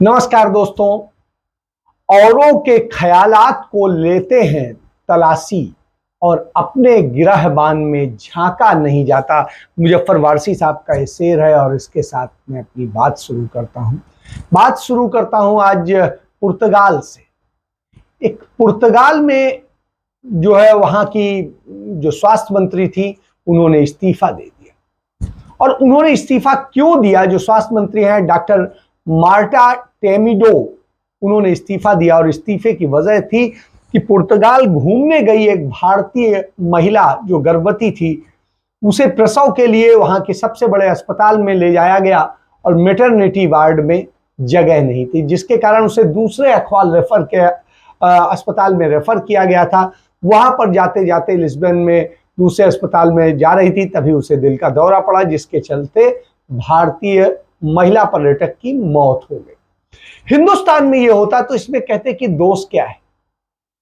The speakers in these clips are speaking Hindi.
नमस्कार दोस्तों। औरों के ख्यालात को लेते हैं तलाशी और अपने गिरहबान में झांका नहीं जाता। मुजफ्फर वारसी साहब का ये शेर है और इसके साथ मैं अपनी बात शुरू करता हूं आज पुर्तगाल से। एक पुर्तगाल में जो है वहां की जो स्वास्थ्य मंत्री थी उन्होंने इस्तीफा दे दिया। और उन्होंने इस्तीफा क्यों दिया? जो स्वास्थ्य मंत्री हैं डॉक्टर मार्टा टेमिडो, उन्होंने इस्तीफा दिया और इस्तीफे की वजह थी कि पुर्तगाल घूमने गई एक भारतीय महिला जो गर्भवती थी, उसे प्रसव के लिए वहां के सबसे बड़े अस्पताल में ले जाया गया और मैटरनिटी वार्ड में जगह नहीं थी, जिसके कारण उसे दूसरे अखवाल अस्पताल में रेफर किया गया था। वहां पर जाते जाते लिस्बन में दूसरे अस्पताल में जा रही थी, तभी उसे दिल का दौरा पड़ा, जिसके चलते भारतीय महिला पर्यटक की मौत हो गई। हिंदुस्तान में यह होता तो इसमें कहते कि दोष क्या है।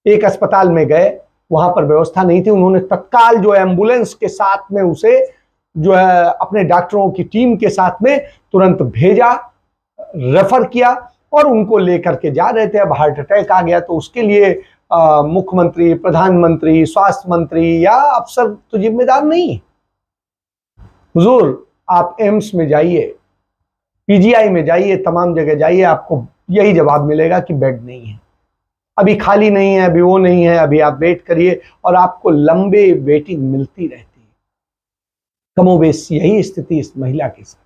एक अस्पताल में गए, वहां पर व्यवस्था नहीं थी, उन्होंने तत्काल जो एम्बुलेंस के साथ में उसे जो है अपने डॉक्टरों की टीम के साथ में तुरंत भेजा, रेफर किया और उनको लेकर के जा रहे थे। अब हार्ट अटैक आ गया तो उसके लिए मुख्यमंत्री, प्रधानमंत्री, स्वास्थ्य मंत्री या अफसर तो जिम्मेदार नहीं है। हुजूर, आप एम्स में जाइए, पीजीआई में जाइए, तमाम जगह जाइए, आपको यही जवाब मिलेगा कि बेड नहीं है, अभी खाली नहीं है, अभी वो नहीं है, अभी आप वेट करिए, और आपको लंबे वेटिंग मिलती रहती है। कमोबेश यही स्थिति इस महिला के साथ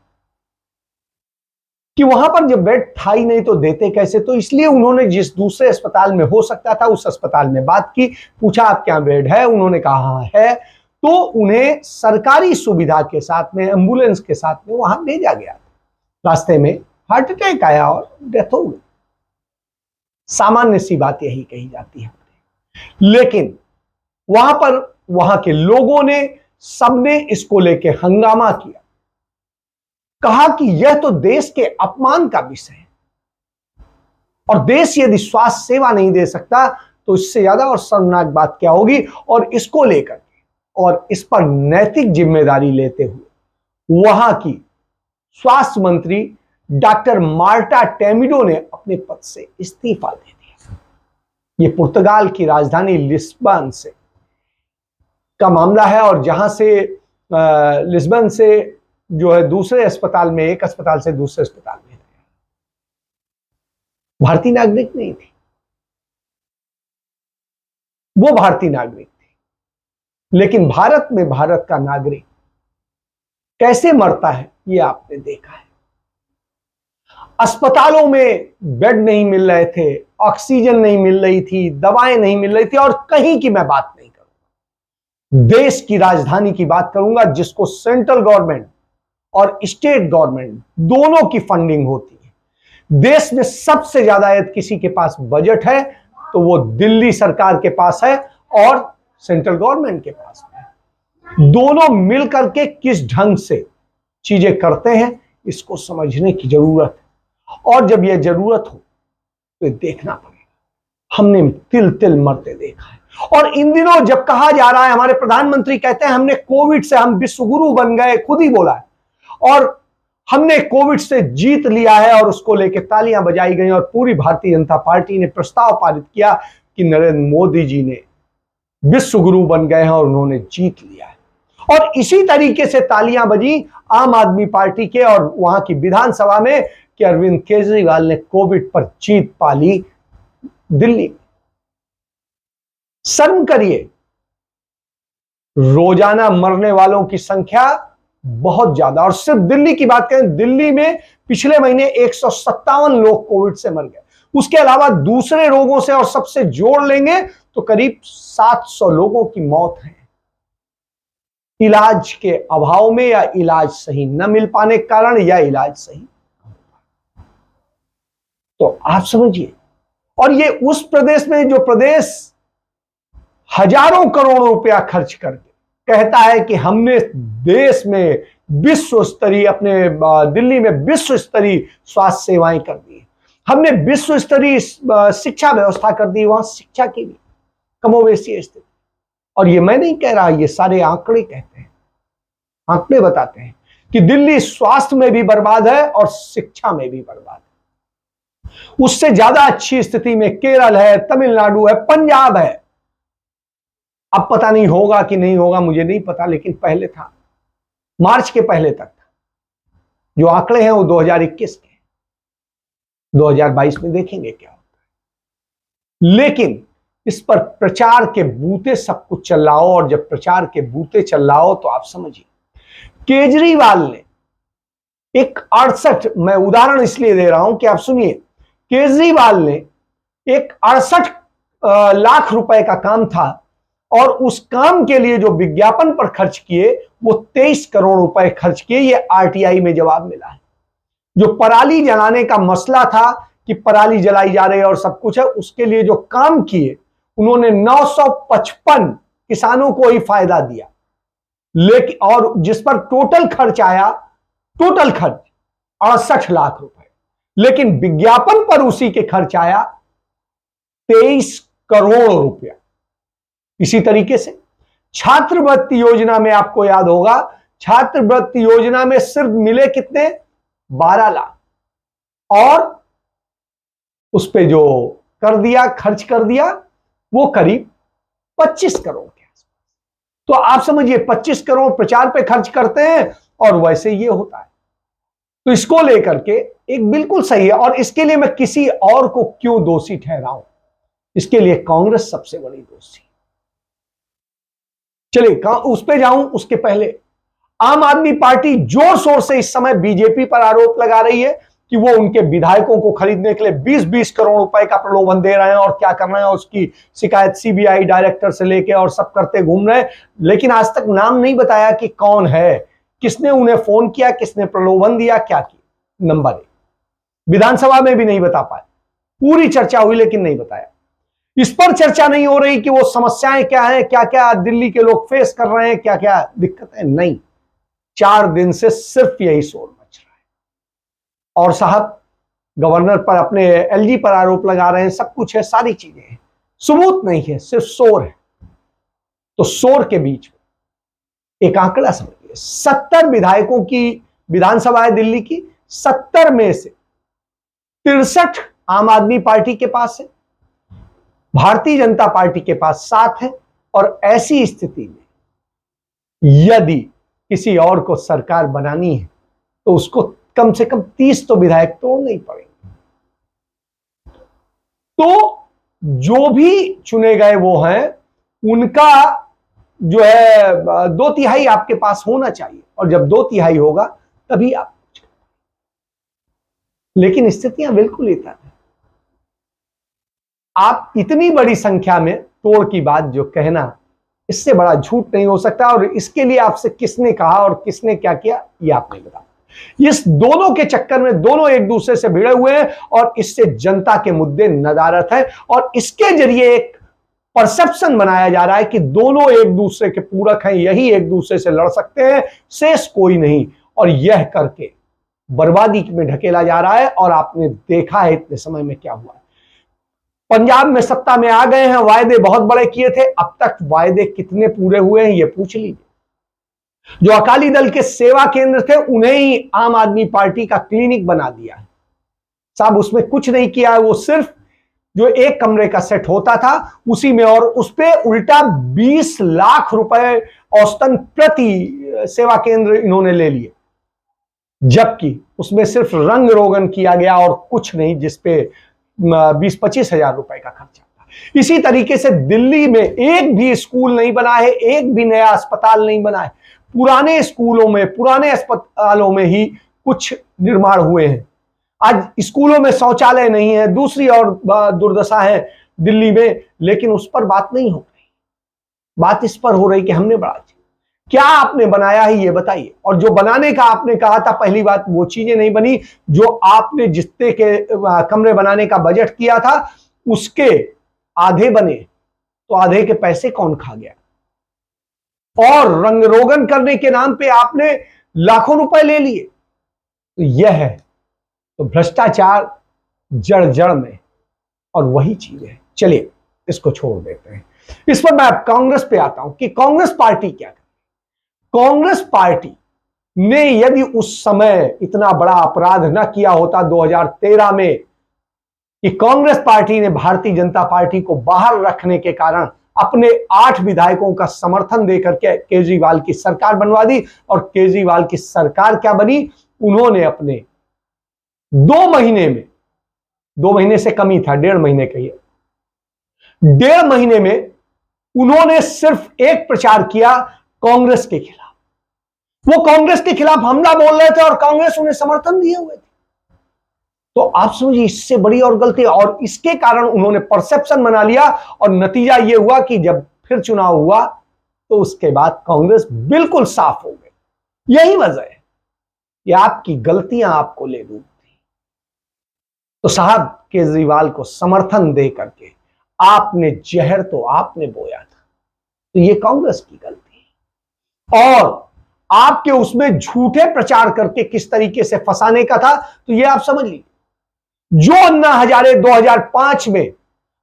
कि वहां पर जब बेड था ही नहीं तो देते कैसे। तो इसलिए उन्होंने जिस दूसरे अस्पताल में हो सकता था उस अस्पताल में बात की, पूछा आप क्या बेड है, उन्होंने कहा हाँ है, तो उन्हें सरकारी सुविधा के साथ में, एम्बुलेंस के साथ में वहां भेजा गया। रास्ते में हार्ट अटैक आया और डेथ हो गई। सामान्य सी बात यही कही जाती है, लेकिन वहां पर वहां के लोगों ने, सबने इसको लेके हंगामा किया, कहा कि यह तो देश के अपमान का विषय है और देश यदि स्वास्थ्य सेवा नहीं दे सकता तो इससे ज्यादा और शर्मनाक बात क्या होगी। और इसको लेकर और इस पर नैतिक जिम्मेदारी लेते हुए वहां की स्वास्थ्य मंत्री डॉक्टर मार्टा टेमिडो ने अपने पद से इस्तीफा दे दिया। यह पुर्तगाल की राजधानी लिस्बन से का मामला है और जहां से लिस्बन से जो है दूसरे अस्पताल में, एक अस्पताल से दूसरे अस्पताल में भारतीय नागरिक नहीं थी, वो भारतीय नागरिक थी। लेकिन भारत में भारत का नागरिक कैसे मरता है ये आपने देखा है। अस्पतालों में बेड नहीं मिल रहे थे, ऑक्सीजन नहीं मिल रही थी, दवाएं नहीं मिल रही थी, और कहीं की मैं बात नहीं करूंगा, देश की राजधानी की बात करूंगा जिसको सेंट्रल गवर्नमेंट और स्टेट गवर्नमेंट दोनों की फंडिंग होती है। देश में सबसे ज्यादा यदि किसी के पास बजट है तो वो दिल्ली सरकार के पास है और सेंट्रल गवर्नमेंट के पास है। दोनों मिलकर के किस ढंग से चीजें करते हैं इसको समझने की जरूरत है, और जब यह जरूरत हो तो देखना पड़ेगा। हमने तिल तिल मरते देखा है। और इन दिनों जब कहा जा रहा है, हमारे प्रधानमंत्री कहते हैं हमने कोविड से हम विश्वगुरु बन गए, खुद ही बोला है, और हमने कोविड से जीत लिया है, और उसको लेकर तालियां बजाई गई और पूरी भारतीय जनता पार्टी ने प्रस्ताव पारित किया कि नरेंद्र मोदी जी ने विश्वगुरु बन गए हैं और उन्होंने जीत लिया है। और इसी तरीके से तालियां बजी आम आदमी पार्टी के और वहां की विधानसभा में कि अरविंद केजरीवाल ने कोविड पर जीत पा ली दिल्ली। शर्म करिए, रोजाना मरने वालों की संख्या बहुत ज्यादा, और सिर्फ दिल्ली की बात करें, दिल्ली में पिछले महीने 157 लोग कोविड से मर गए। उसके अलावा दूसरे रोगों से और सबसे जोड़ लेंगे तो करीब 700 लोगों की मौत है इलाज के अभाव में, या इलाज सही न मिल पाने के कारण, या इलाज सही। तो आप समझिए, और ये उस प्रदेश में जो प्रदेश हजारों करोड़ रुपया खर्च करके कहता है कि हमने देश में विश्व स्तरीय, अपने दिल्ली में विश्व स्तरीय स्वास्थ्य सेवाएं कर दी, हमने विश्व स्तरीय शिक्षा व्यवस्था कर दी, वहां शिक्षा की भी कमोवेशी स्थिति। और ये मैं नहीं कह रहा, ये सारे आंकड़े कहते हैं, आंकड़े बताते हैं कि दिल्ली स्वास्थ्य में भी बर्बाद है और शिक्षा में भी बर्बाद है। उससे ज्यादा अच्छी स्थिति में केरल है, तमिलनाडु है, पंजाब है। अब पता नहीं होगा कि नहीं होगा, मुझे नहीं पता, लेकिन पहले था, मार्च के पहले तक था। जो आंकड़े हैं वो 2021 के, 2022 में देखेंगे क्या होता है। लेकिन इस पर प्रचार के बूते सब कुछ चल रहा हो, और जब प्रचार के बूते चल रहा हो तो आप समझिए, केजरीवाल ने एक 68, मैं उदाहरण इसलिए दे रहा हूं कि आप सुनिए, केजरीवाल ने एक 68 लाख रुपए का काम था, और उस काम के लिए जो विज्ञापन पर खर्च किए वो 23 करोड़ रुपए खर्च किए। ये आरटीआई में जवाब मिला है। जो पराली जलाने का मसला था कि पराली जलाई जा रही है और सब कुछ है, उसके लिए जो काम किए उन्होंने 955 किसानों को ही फायदा दिया। लेकिन और जिस पर टोटल खर्च आया, टोटल खर्च 68 लाख रुपए, लेकिन विज्ञापन पर उसी के खर्च आया 23 करोड़ रुपया। इसी तरीके से छात्रवृत्ति योजना में आपको याद होगा, छात्रवृत्ति योजना में सिर्फ मिले कितने, 12 लाख, और उस पे जो कर दिया, खर्च कर दिया, वो करीब 25 करोड़ के आसपास। तो आप समझिए 25 करोड़ प्रचार पे खर्च करते हैं और वैसे ये होता है। तो इसको लेकर के एक बिल्कुल सही है, और इसके लिए मैं किसी और को क्यों दोषी ठहराऊं, इसके लिए कांग्रेस सबसे बड़ी दोषी। चलिए उस पे जाऊं, उसके पहले आम आदमी पार्टी जोर शोर से इस समय बीजेपी पर आरोप लगा रही है कि वो उनके विधायकों को खरीदने के लिए 20-20 करोड़ रुपए का प्रलोभन दे रहे हैं और क्या कर रहे हैं, उसकी शिकायत सीबीआई डायरेक्टर से लेके और सब करते घूम रहे हैं। लेकिन आज तक नाम नहीं बताया कि कौन है, किसने उन्हें फोन किया, किसने प्रलोभन दिया, क्या किया। नंबर 1, विधानसभा में भी नहीं बता पाए। पूरी चर्चा हुई लेकिन नहीं बताया। इस पर चर्चा नहीं हो रही कि वो समस्याएं क्या हैं, क्या क्या दिल्ली के लोग फेस कर रहे हैं, क्या क्या दिक्कतें। नहीं, 4 दिन से सिर्फ यही शोर मच रहा है। और साहब गवर्नर पर, अपने एलजी पर आरोप लगा रहे हैं, सब कुछ है, सारी चीजें हैं, सबूत नहीं है, सिर्फ शोर है। तो शोर के बीच में एक आंकड़ा समझिए, 70 विधायकों की विधानसभा है दिल्ली की, 70 में से 63 आम आदमी पार्टी के पास है, भारतीय जनता पार्टी के पास 7 है। और ऐसी स्थिति में यदि किसी और को सरकार बनानी है तो उसको कम से कम 30 तो विधायक तोड़ने ही पड़ेंगे। तो जो भी चुने गए वो हैं, उनका जो है 2/3 आपके पास होना चाहिए, और जब 2/3 होगा तभी आप। लेकिन स्थितियां बिल्कुल इतना है। आप इतनी बड़ी संख्या में तोड़ की बात जो कहना, इससे बड़ा झूठ नहीं हो सकता। और इसके लिए आपसे किसने कहा और किसने क्या किया, ये आप नहीं बता। इस दोनों के चक्कर में दोनों एक दूसरे से भिड़े हुए हैं, और इससे जनता के मुद्दे नदारत है, और इसके जरिए एक परसेप्शन बनाया जा रहा है कि दोनों एक दूसरे के पूरक हैं, यही एक दूसरे से लड़ सकते हैं, शेष कोई नहीं। और यह करके बर्बादी में ढकेला जा रहा है। और आपने देखा है इतने समय में क्या हुआ। पंजाब में सत्ता में आ गए हैं, वायदे बहुत बड़े किए थे, अब तक वायदे कितने पूरे हुए हैं ये पूछ लीजिए। जो अकाली दल के सेवा केंद्र थे उन्हें ही आम आदमी पार्टी का क्लिनिक बना दिया है साहब, उसमें कुछ नहीं किया है। वो सिर्फ जो एक कमरे का सेट होता था उसी में, और उस पर उल्टा 20 लाख रुपए औसतन प्रति सेवा केंद्र इन्होंने ले लिए, जबकि उसमें सिर्फ रंग रोगन किया गया और कुछ नहीं, जिसपे 20-25 हजार रुपए का खर्चा था। इसी तरीके से दिल्ली में एक भी स्कूल नहीं बना है, एक भी नया अस्पताल नहीं बना है। पुराने स्कूलों में, पुराने अस्पतालों में ही कुछ निर्माण हुए हैं। आज स्कूलों में शौचालय नहीं है, दूसरी और दुर्दशा है दिल्ली में, लेकिन उस पर बात नहीं हो रही। बात इस पर हो रही कि हमने बड़ा क्या आपने बनाया है ये बताइए। और जो बनाने का आपने कहा था, पहली बात वो चीजें नहीं बनी जो आपने जितने के कमरे बनाने का बजट किया था उसके आधे बने, तो आधे के पैसे कौन खा गया। और रंग रोगन करने के नाम पे आपने लाखों रुपए ले लिए। तो यह है तो भ्रष्टाचार जड़ जड़ में, और वही चीज है। चलिए इसको छोड़ देते हैं। इस पर मैं कांग्रेस पे आता हूं कि कांग्रेस पार्टी क्या करे। कांग्रेस पार्टी ने यदि उस समय इतना बड़ा अपराध न किया होता 2013 में, कि कांग्रेस पार्टी ने भारतीय जनता पार्टी को बाहर रखने के कारण अपने 8 विधायकों का समर्थन देकर के केजरीवाल की सरकार बनवा दी। और केजरीवाल की सरकार क्या बनी, उन्होंने अपने 2 महीने से कम ही था, 1.5 महीने कहिए, 1.5 महीने में उन्होंने सिर्फ एक प्रचार किया कांग्रेस के खिलाफ। वो कांग्रेस के खिलाफ हमला बोल रहे थे और कांग्रेस उन्हें समर्थन दिए हुए थे। तो आप समझिए इससे बड़ी और गलती, और इसके कारण उन्होंने परसेप्शन बना लिया और नतीजा यह हुआ कि जब फिर चुनाव हुआ तो उसके बाद कांग्रेस बिल्कुल साफ हो गई। यही वजह है कि आपकी गलतियां आपको ले डूबती। तो साहब केजरीवाल को समर्थन दे करके आपने जहर तो आपने बोया था, तो ये कांग्रेस की गलती है। और आपके उसमें झूठे प्रचार करके किस तरीके से फंसाने का था, तो ये आप समझ लीजिए। जो अन्ना हजारे 2005 में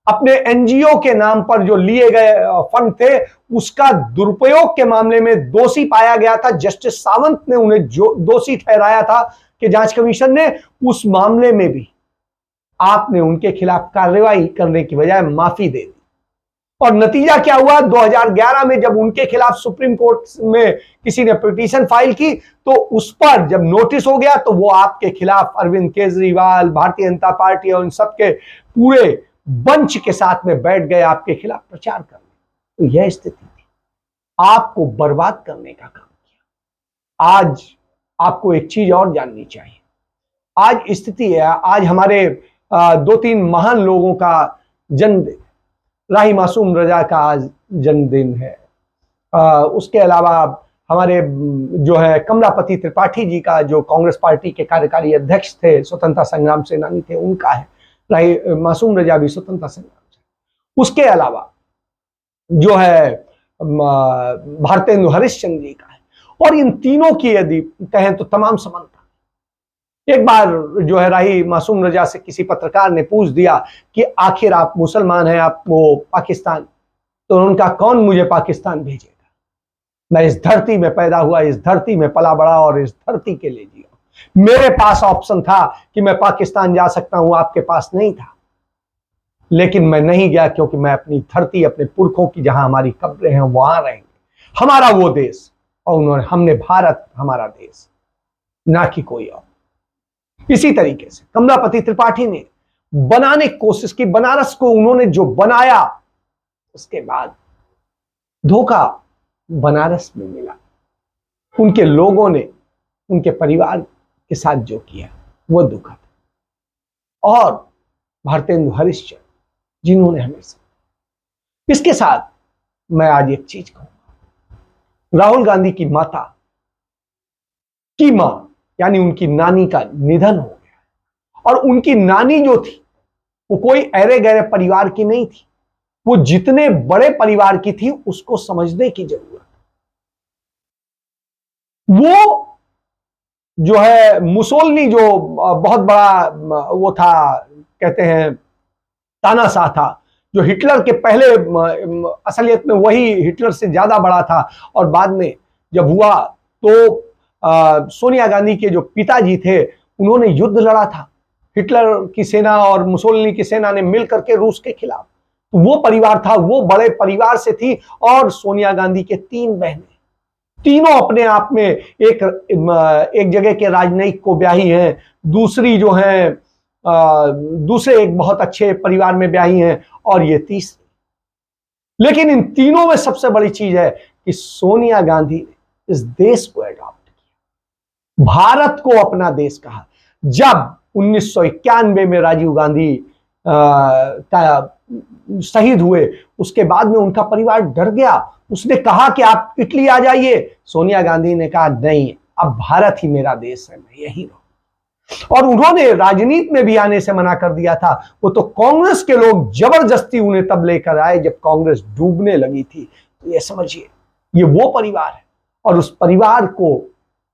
अपने एनजीओ के नाम पर जो लिए गए फंड थे, उसका दुरुपयोग के मामले में दोषी पाया गया था। जस्टिस सावंत ने उन्हें दोषी ठहराया था कि जांच कमीशन ने, उस मामले में भी आपने उनके खिलाफ कार्रवाई करने की बजाय माफी दे दी। और नतीजा क्या हुआ, 2011 में जब उनके खिलाफ सुप्रीम कोर्ट में किसी ने पिटीशन फाइल की, तो उस पर जब नोटिस हो गया तो वो आपके खिलाफ अरविंद केजरीवाल, भारतीय जनता पार्टी और उन सबके पूरे बंच के साथ में बैठ गए आपके खिलाफ प्रचार करने। तो यह स्थिति थी, आपको बर्बाद करने का काम किया। आज आपको एक चीज और जाननी चाहिए। आज स्थिति है, आज हमारे 2-3 महान लोगों का जन्मदिन, राही मासूम रजा का आज जन्मदिन है। उसके अलावा हमारे जो है कमलापति त्रिपाठी जी का, जो कांग्रेस पार्टी के कार्यकारी अध्यक्ष थे, स्वतंत्रता संग्राम सेनानी थे, उनका है। राही मासूम रजा भी स्वतंत्रता संग्राम से। उसके अलावा जो है भारतेंदु हरिश्चंद्र जी का है। और इन तीनों की यदि कहें तो तमाम संबंध। एक बार जो है राही मासूम रजा से किसी पत्रकार ने पूछ दिया कि आखिर आप मुसलमान हैं, आप वो पाकिस्तान, तो उनका कौन मुझे पाकिस्तान भेजेगा? मैं इस धरती में पैदा हुआ, इस धरती में पला बड़ा और इस धरती के लिए जिया। मेरे पास ऑप्शन था कि मैं पाकिस्तान जा सकता हूं, आपके पास नहीं था। लेकिन मैं नहीं गया क्योंकि मैं अपनी धरती, अपने पुरखों की जहां हमारी कब्रें हैं वहां रहेंगे, हमारा वो देश। और हमने भारत हमारा देश, ना कि कोई और। इसी तरीके से कमलापति त्रिपाठी ने बनाने की कोशिश की, बनारस को उन्होंने जो बनाया, उसके बाद धोखा बनारस में मिला। उनके लोगों ने उनके परिवार के साथ जो किया वो दुखद। और भारतेंदु हरिश्चंद्र जिन्होंने हमेशा, इसके साथ मैं आज एक चीज कहूंगा, राहुल गांधी की माता की मां यानी उनकी नानी का निधन हो गया। और उनकी नानी जो थी वो कोई अरे गहरे परिवार की नहीं थी, वो जितने बड़े परिवार की थी उसको समझने की जरूरत। वो जो है मुसोलिनी, जो बहुत बड़ा वो था, कहते हैं तानाशाह था, जो हिटलर के पहले, असलियत में वही हिटलर से ज्यादा बड़ा था। और बाद में जब हुआ तो सोनिया गांधी के जो पिताजी थे उन्होंने युद्ध लड़ा था हिटलर की सेना और मुसोलिनी की सेना ने मिलकर के रूस के खिलाफ। तो वो परिवार था, वो बड़े परिवार से थी। और सोनिया गांधी के 3 बहनें, तीनों अपने आप में एक जगह के राजनयिक को ब्याही हैं, दूसरी जो है दूसरे एक बहुत अच्छे परिवार में ब्याही हैं, और ये तीसरी। लेकिन इन तीनों में सबसे बड़ी चीज है कि सोनिया गांधी ने इस देश को एडॉप्ट किया, भारत को अपना देश कहा। जब 1991 में राजीव गांधी शहीद हुए, उसके बाद में उनका परिवार डर गया। उसने कहा कि आप इटली आ जाइए। सोनिया गांधी ने कहा नहीं, अब भारत ही मेरा देश है, मैं यही रहूं। और उन्होंने राजनीति में भी आने से मना कर दिया था। वो तो कांग्रेस के लोग जबरदस्ती उन्हें तब लेकर आए जब कांग्रेस डूबने लगी थी। तो ये समझिए, ये वो परिवार है। और उस परिवार को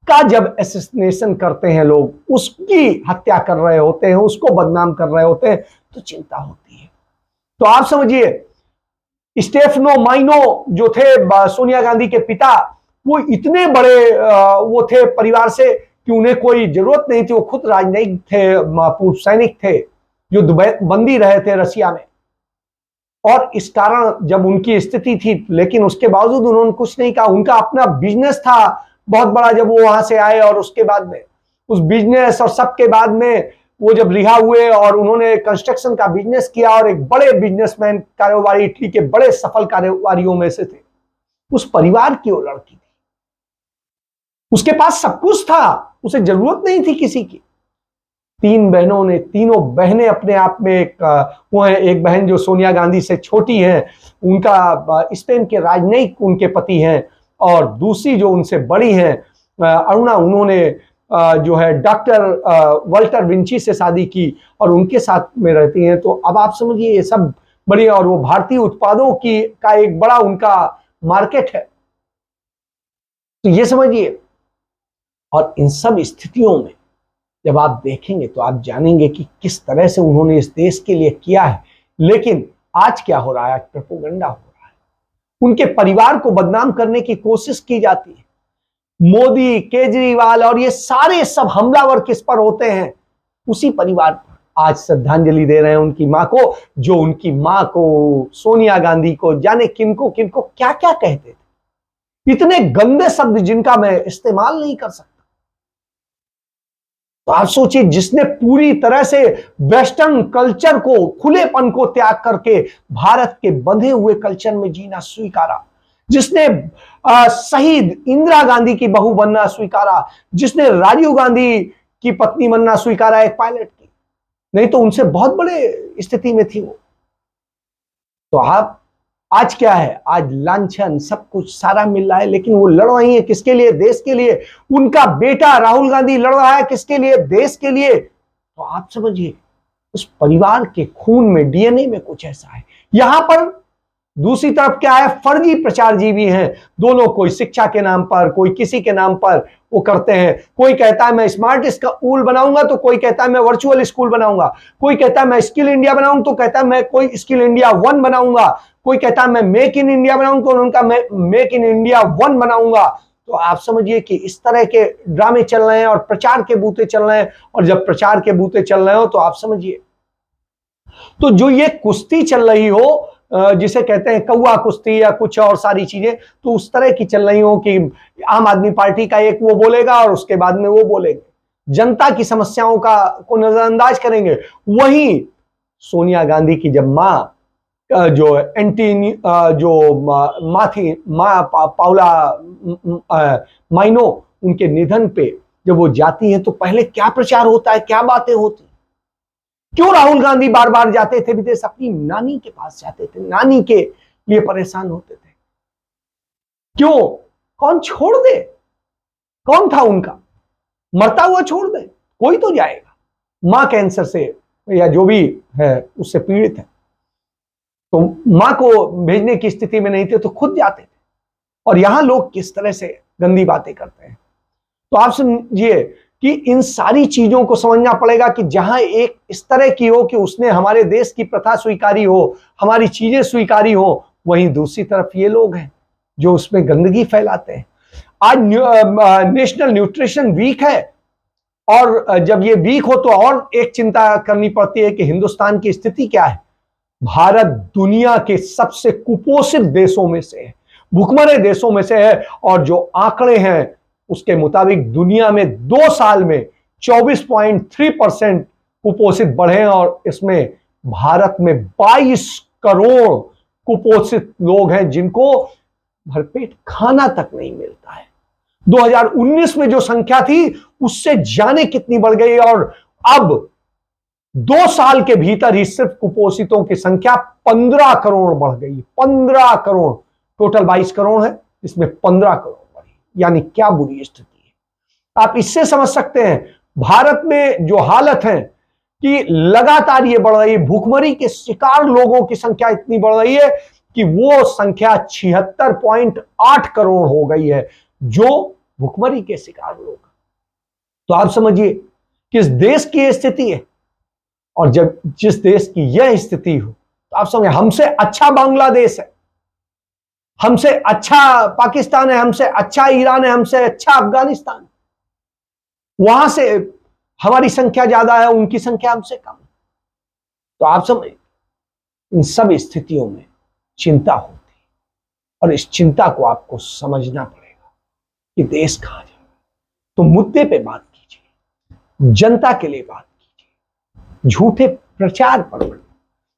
का जब असैसिनेशन करते हैं लोग, उसकी हत्या कर रहे होते हैं, उसको बदनाम कर रहे होते हैं, तो चिंता होती है। तो आप समझिए, स्टेफनो माइनो जो थे सोनिया गांधी के पिता, वो इतने बड़े वो थे परिवार से कि उन्हें कोई जरूरत नहीं थी। वो खुद राजनयिक थे, पूर्व सैनिक थे, युद्धबंदी रहे थे रसिया में, और इस कारण जब उनकी स्थिति थी, लेकिन उसके बावजूद उन्होंने कुछ नहीं कहा। उनका अपना बिजनेस था बहुत बड़ा जब वो वहां से आए, और उसके बाद में उस बिजनेस और सबके बाद में वो जब रिहा हुए और उन्होंने कंस्ट्रक्शन का बिजनेस किया, और एक बड़े बिजनेसमैन कारोबारी, इटली के बड़े सफल कारोबारियों में से थे। उस परिवार की वो लड़की थी, उसके पास सब कुछ था, उसे जरूरत नहीं थी किसी की। तीन बहनों ने, तीनों बहनें अपने आप में वो है, एक बहन जो सोनिया गांधी से छोटी है, उनका स्पेन के राजनयिक उनके पति हैं, और दूसरी जो उनसे बड़ी है अरुणा, उन्होंने जो है डॉक्टर वाल्टर विंची से शादी की और उनके साथ में रहती हैं। तो अब आप समझिए ये सब बड़ी, और वो भारतीय उत्पादों की का एक बड़ा उनका मार्केट है। तो ये समझिए, और इन सब स्थितियों में जब आप देखेंगे तो आप जानेंगे कि किस तरह से उन्होंने इस देश के लिए किया है। लेकिन आज क्या हो रहा है? आज प्रोपेगेंडा हो रहा है, उनके परिवार को बदनाम करने की कोशिश की जाती है। मोदी, केजरीवाल और ये सारे सब हमलावर किस पर होते हैं? उसी परिवार पर। आज श्रद्धांजलि दे रहे हैं उनकी मां को, जो उनकी मां को, सोनिया गांधी को, जाने किनको किनको क्या क्या कहते थे। इतने गंदे शब्द जिनका मैं इस्तेमाल नहीं कर सकता। तो आप सोचिए, जिसने पूरी तरह से वेस्टर्न कल्चर को, खुलेपन को त्याग करके भारत के बंधे हुए कल्चर में जीना स्वीकारा, जिसने शहीद इंदिरा गांधी की बहू बनना स्वीकारा, जिसने राजीव गांधी की पत्नी बनना स्वीकारा, एक पायलट की, नहीं तो उनसे बहुत बड़े स्थिति में थी वो। तो आप आज क्या है? आज लांछन सब कुछ सारा मिल रहा है, लेकिन वो लड़ रही है किसके लिए? देश के लिए। उनका बेटा राहुल गांधी लड़ रहा है किसके लिए? देश के लिए। तो आप समझिए, उस परिवार के खून में, डीएनए में कुछ ऐसा है। यहां पर दूसरी तरफ क्या है? फर्जी प्रचारजीवी हैं दोनों, कोई शिक्षा के नाम पर, कोई किसी के नाम पर वो करते हैं। कोई कहता है मैं स्मार्ट स्कूल बनाऊंगा, तो कोई कहता है मैं वर्चुअल स्कूल बनाऊंगा। कोई कहता है मैं स्किल इंडिया बनाऊंगा, तो कहता है मैं कोई स्किल इंडिया 1 बनाऊंगा। कोई कहता है मैं मेक इन इंडिया बनाऊंगा, तो उनका मैं मेक इन इंडिया 1 बनाऊंगा। तो आप समझिए कि इस तरह के ड्रामे चल रहे हैं और प्रचार के बूते चल रहे हैं। और जब प्रचार के बूते चल रहे हो तो आप समझिए, तो जो ये कुश्ती चल रही हो, जिसे कहते हैं कौआ कुश्ती या कुछ और सारी चीजें, तो उस तरह की चल रही हो कि आम आदमी पार्टी का एक वो बोलेगा और उसके बाद में वो बोलेंगे, जनता की समस्याओं को नजरअंदाज करेंगे। वहीं सोनिया गांधी की जब मां, जो एंटी जो मां थी, मां पाउला माइनो, उनके निधन पे जब वो जाती है तो पहले क्या प्रचार होता है, क्या बातें होती। क्यों राहुल गांधी बार बार जाते थे विदेश? अपनी नानी के पास जाते थे, नानी के लिए परेशान होते थे। क्यों? कौन छोड़ दे? कौन था उनका? मरता हुआ छोड़ दे? कोई तो जाएगा। मां कैंसर से या जो भी है उससे पीड़ित है, तो मां को भेजने की स्थिति में नहीं थे तो खुद जाते थे। और यहां लोग किस तरह से गंदी बातें करते हैं। तो आप समझिए कि इन सारी चीजों को समझना पड़ेगा कि जहां एक इस तरह की हो कि उसने हमारे देश की प्रथा स्वीकारी हो, हमारी चीजें स्वीकारी हो, वहीं दूसरी तरफ ये लोग हैं जो उसमें गंदगी फैलाते हैं। आज नेशनल न्यूट्रिशन वीक है, और जब ये वीक हो तो और एक चिंता करनी पड़ती है कि हिंदुस्तान की स्थिति क्या है। भारत दुनिया के सबसे कुपोषित देशों में से है, भुखमरे देशों में से है। और जो आंकड़े हैं उसके मुताबिक दुनिया में 2 साल में 24.3% कुपोषित बढ़े हैं, और इसमें भारत में 22 करोड़ कुपोषित लोग हैं जिनको भरपेट खाना तक नहीं मिलता है। 2019 में जो संख्या थी उससे जाने कितनी बढ़ गई, और अब 2 साल के भीतर ही सिर्फ कुपोषितों की संख्या 15 करोड़ बढ़ गई। 15 करोड़, टोटल 22 करोड़ है, इसमें 15 करोड़ बढ़ी। यानी क्या बुरी स्थिति है। आप इससे समझ सकते हैं भारत में जो हालत है कि लगातार ये बढ़ रही है। भूखमरी के शिकार लोगों की संख्या इतनी बढ़ रही है कि वो संख्या 76.8 करोड़ हो गई है, जो भूखमरी के शिकार लोग। तो आप समझिए किस देश की यह स्थिति है। और जब जिस देश की यह स्थिति हो तो आप समझिए, हमसे अच्छा बांग्लादेश है, हमसे अच्छा पाकिस्तान है, हमसे अच्छा ईरान है, हमसे अच्छा अफगानिस्तान, वहां से हमारी संख्या ज्यादा है, उनकी संख्या हमसे कम। तो आप समझ, इन सब स्थितियों में चिंता होती है और इस चिंता को आपको समझना पड़ेगा कि देश कहां जा रहा है। तो मुद्दे पे बात कीजिए, जनता के लिए बात कीजिए, झूठे प्रचार पर बढ़े।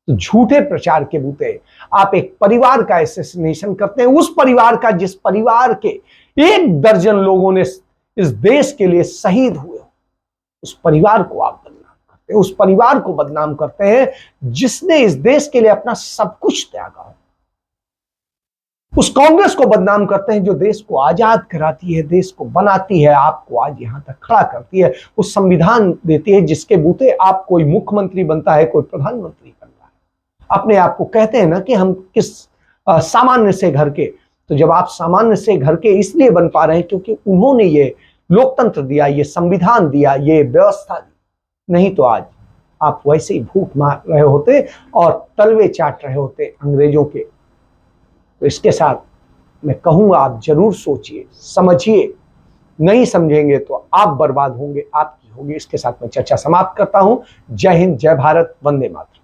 तो झूठे प्रचार के बूते आप एक परिवार का एसेसिनेशन करते हैं, उस परिवार का जिस परिवार के 1 दर्जन लोगों ने इस देश के लिए शहीद हुए, उस परिवार को आप बदनाम करते हैं, उस परिवार को बदनाम करते हैं जिसने इस देश के लिए अपना सब कुछ त्यागा हो। उस कांग्रेस को बदनाम करते हैं जो देश को आजाद कराती है, देश को बनाती है, आपको आज यहां तक खड़ा करती है, उस संविधान देती है जिसके बूते आप कोई मुख्यमंत्री बनता है, कोई प्रधानमंत्री बनता है। अपने आप को कहते हैं ना कि हम किस सामान्य से घर के, तो जब आप सामान्य से घर के इसलिए बन पा रहे हैं क्योंकि उन्होंने ये लोकतंत्र दिया, ये संविधान दिया, ये व्यवस्था दी, नहीं तो आज आप वैसे ही भूख मार रहे होते और तलवे चाट रहे होते अंग्रेजों के। तो इसके साथ मैं कहूंगा आप जरूर सोचिए, समझिए, नहीं समझेंगे तो आप बर्बाद होंगे, आपकी होगी। इसके साथ मैं चर्चा समाप्त करता हूं। जय हिंद, जय भारत, वंदे मातरम।